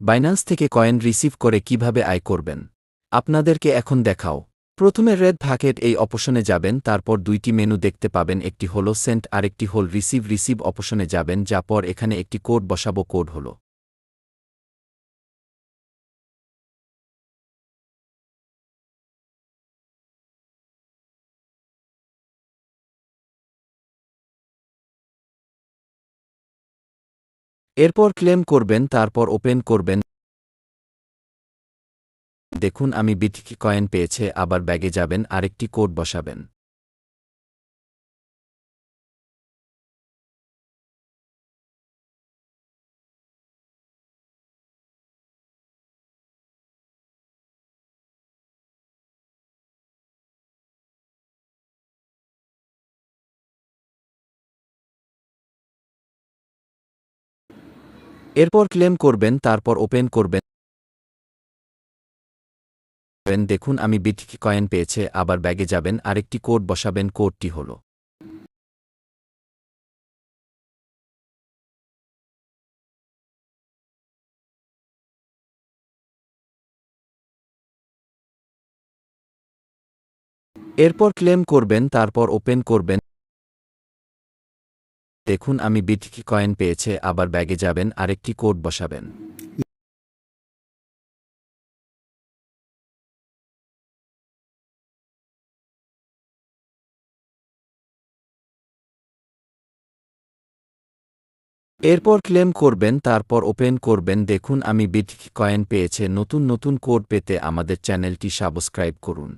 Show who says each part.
Speaker 1: Binance থেকে coin receive করে কিভাবে আয় করবেন আপনাদেরকে এখন দেখাও। প্রথমে রেড ভাকেট এই অপশনে যাবেন, তারপর দুইটি মেনু দেখতে পাবেন, একটি হল সেন্ট আরেকটি হল রিসিভ অপশনে যাবেন, যা পর এখানে একটি কোড বসাবো, কোড হল এরপর ক্লেম করবেন, তারপর ওপেন করবেন। দেখুন আমি বিটকি কয়েন পেয়েছে, আবার ব্যাগে যাবেন, আরেকটি কোড বসাবেন। এরপর ক্লেম করবেন, তারপর ওপেন করবেন। দেখুন আমি বিটকি কয়েন পেয়েছে, আবার ব্যাগে যাবেন, আরেকটি কোড বসাবেন, কোডটি হল এরপর ক্লেম করবেন, তারপর ওপেন করবেন। দেখুন আমি বিটকি কয়েন পেয়েছে, আবার ব্যাগে যাবেন, আরেকটি কোড বসাবেন। এরপর ক্লেম করবেন, তারপর ওপেন করবেন। দেখুন আমি বিটকি কয়েন পেয়েছে। নতুন কোড পেতে আমাদের চ্যানেলটি সাবস্ক্রাইব করুন।